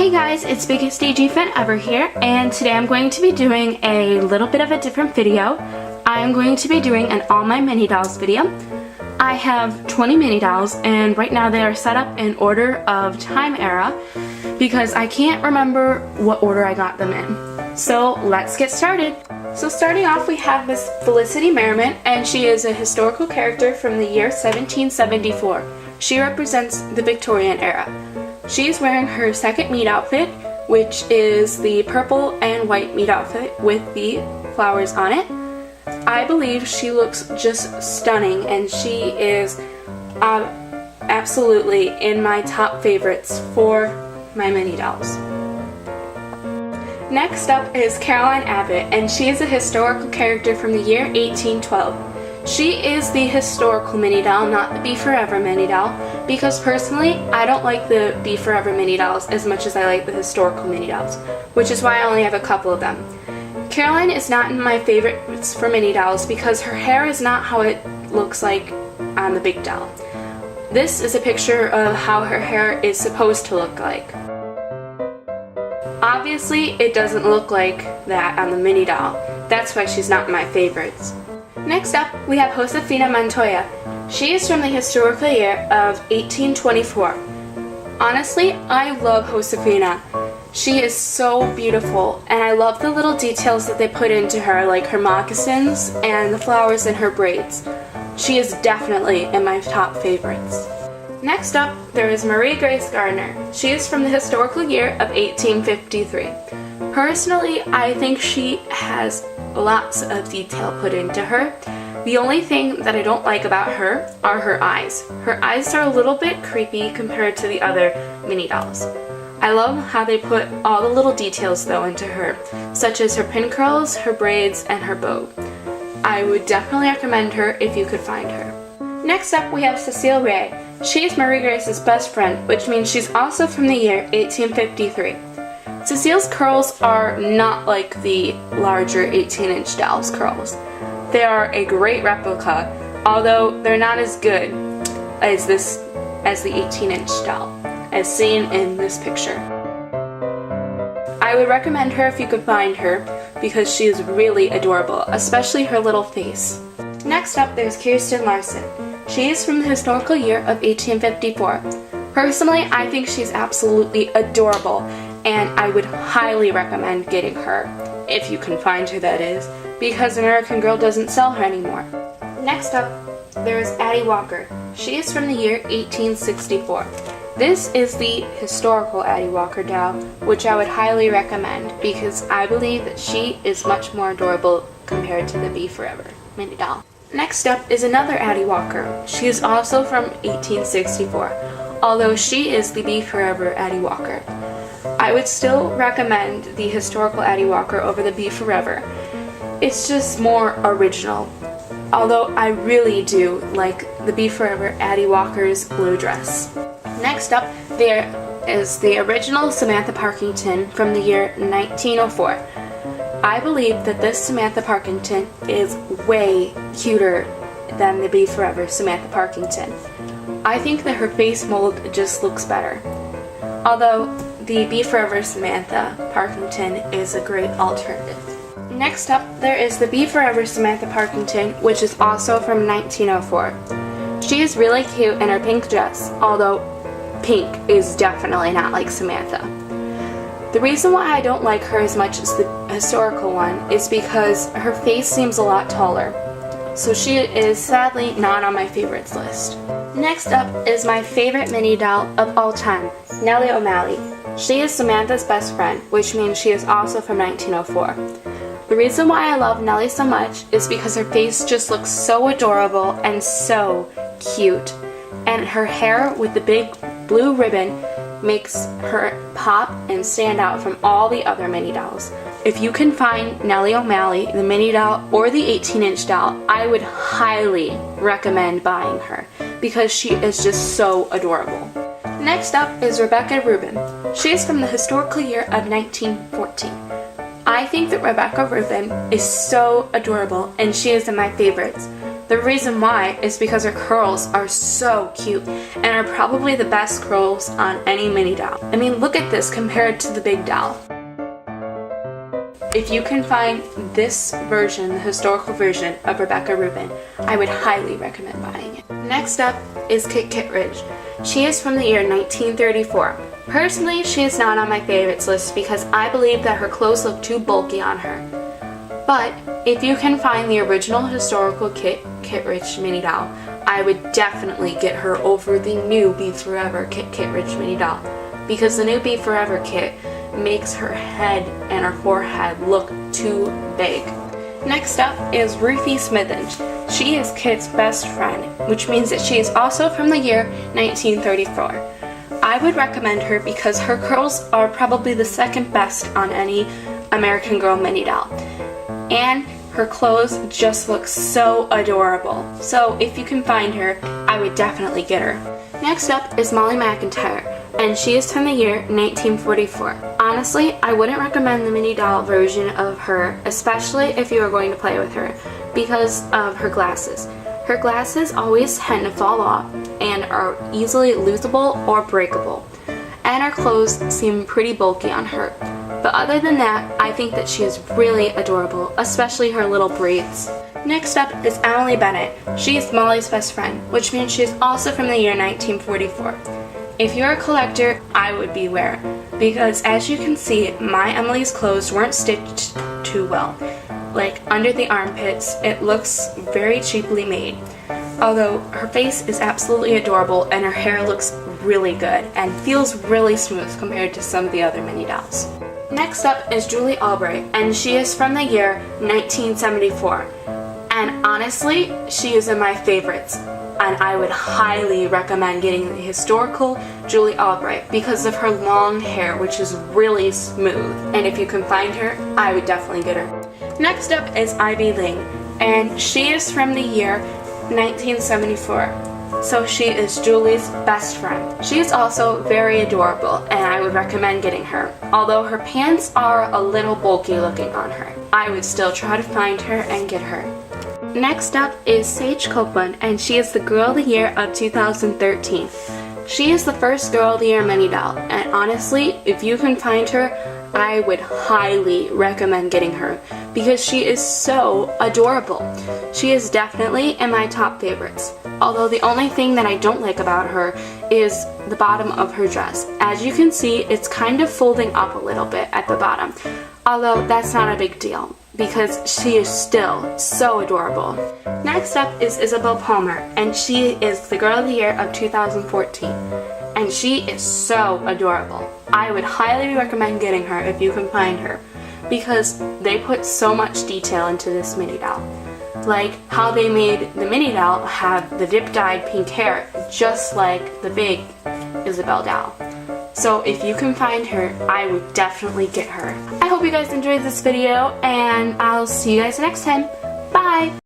Hey guys, it's BiggestAGFanEVER here, and today I'm going to be doing a little bit of a different video. I'm going to be doing an All My Mini Dolls video. I have 20 mini dolls, and right now they are set up in order of time era because I can't remember what order I got them in. So let's get started. So starting off, we have Miss Felicity Merriman, and she is a historical character from the year 1774. She represents the Victorian era. She's wearing her second meat outfit, which is the purple and white meat outfit with the flowers on it. I believe she looks just stunning, and she is absolutely in my top favorites for my mini dolls. Next up is Caroline Abbott, and she is a historical character from the year 1812. She is the historical mini doll, not the Be Forever mini doll, because personally, I don't like the Be Forever mini dolls as much as I like the historical mini dolls, which is why I only have a couple of them. Caroline is not in my favorites for mini dolls because her hair is not how it looks like on the big doll. This is a picture of how her hair is supposed to look like. Obviously, it doesn't look like that on the mini doll. That's why she's not in my favorites. Next up, we have Athena Montoya. She is from the historical year of 1824. Honestly, I love Athena. She is so beautiful, and I love the little details that they put into her, like her moccasins and the flowers in her braids. She is definitely in my top favorites. Next up, there is Marie Grace Gardner. She is from the historical year of 1853. Personally, I think she has lots of detail put into her. The only thing that I don't like about her are her eyes. Her eyes are a little bit creepy compared to the other mini dolls. I love how they put all the little details though into her, such as her pin curls, her braids, and her bow. I would definitely recommend her if you could find her. Next up, we have Cecile. She is Marie Grace's best friend, which means she's also from the year 1853. Cecile's curls are not like the larger 18-inch doll's curls. They are a great replica, although they're not as good as the 18-inch doll, as seen in this picture. I would recommend her if you could find her, because she is really adorable, especially her little face. Next up, there's Kirsten Larson. She is from the historical year of 1854. Personally, I think she's absolutely adorable, and I would highly recommend getting her, if you can find her that is, because American Girl doesn't sell her anymore. Next up, there is Addie Walker. She is from the year 1864. This is the historical Addie Walker doll, which I would highly recommend because I believe that she is much more adorable compared to the Be Forever mini doll. Next up is another Addie Walker. She is also from 1864, although she is the Be Forever Addie Walker. I would still recommend the historical Addie Walker over the Be Forever. It's just more original, although I really do like the Be Forever Addie Walker's blue dress. Next up, there is the original Samantha Parkington from the year 1904. I believe that this Samantha Parkington is way cuter than the Be Forever Samantha Parkington. I think that her face mold just looks better. Although the Be Forever Samantha Parkington is a great alternative. Next up, there is the Be Forever Samantha Parkington, which is also from 1904. She is really cute in her pink dress, although pink is definitely not like Samantha. The reason why I don't like her as much as the historical one is because her face seems a lot taller. So she is sadly not on my favorites list. Next up is my favorite mini doll of all time, Nellie O'Malley. She is Samantha's best friend, which means she is also from 1904. The reason why I love Nellie so much is because her face just looks so adorable and so cute. And her hair with the big blue ribbon makes her pop and stand out from all the other mini dolls. If you can find Nellie O'Malley, the mini doll, or the 18-inch doll, I would highly recommend buying her because she is just so adorable. Next up is Rebecca Ruben. She is from the historical year of 1914. I think that Rebecca Ruben is so adorable, and she is in my favorites. The reason why is because her curls are so cute and are probably the best curls on any mini doll. I mean, look at this compared to the big doll. If you can find this version, the historical version of Rebecca Ruben, I would highly recommend buying it. Next up is Kit Kittredge. She is from the year 1934. Personally, she is not on my favorites list because I believe that her clothes look too bulky on her. But if you can find the original historical Kit Kittredge mini doll, I would definitely get her over the new Be Forever Kit Kittredge mini doll, because the new Be Forever Kit makes her head and her forehead look too big. Next up is Roofie Smith. She is Kit's best friend, which means that she is also from the year 1934. I would recommend her because her curls are probably the second best on any American Girl mini doll. And her clothes just look so adorable. So if you can find her, I would definitely get her. Next up is Molly Mcintyre, and she is from the year 1944. Honestly, I wouldn't recommend the mini doll version of her, especially if you are going to play with her, because of her glasses. Her glasses always tend to fall off and are easily losable or breakable, and her clothes seem pretty bulky on her. But other than that, I think that she is really adorable, especially her little braids. Next up is Emily Bennett. She is Molly's best friend, which means she is also from the year 1944. If you're a collector, I would beware, because as you can see, my Emily's clothes weren't stitched too well. Like under the armpits, it looks very cheaply made. Although her face is absolutely adorable and her hair looks really good and feels really smooth compared to some of the other mini dolls. Next up is Julie Albright, and she is from the year 1974. And honestly, she is in my favorites. And I would highly recommend getting the historical Julie Albright because of her long hair, which is really smooth. And if you can find her, I would definitely get her. Next up is Ivy Ling, and she is from the year 1974. So she is Julie's best friend. She is also very adorable, and I would recommend getting her. Although her pants are a little bulky looking on her, I would still try to find her and get her. Next up is Saige Copeland, and she is the Girl of the Year of 2013. She is the first Girl of the Year mini doll, and honestly, if you can find her, I would highly recommend getting her because she is so adorable. She is definitely in my top favorites, although the only thing that I don't like about her is the bottom of her dress. As you can see, it's kind of folding up a little bit at the bottom, although that's not a big deal because she is still so adorable. Next up is Isabelle Palmer, and she is the Girl of the Year of 2014. And she is so adorable. I would highly recommend getting her if you can find her, because they put so much detail into this mini doll. Like how they made the mini doll have the dip-dyed pink hair, just like the big Isabelle doll. So if you can find her, I would definitely get her. I hope you guys enjoyed this video, and I'll see you guys next time. Bye!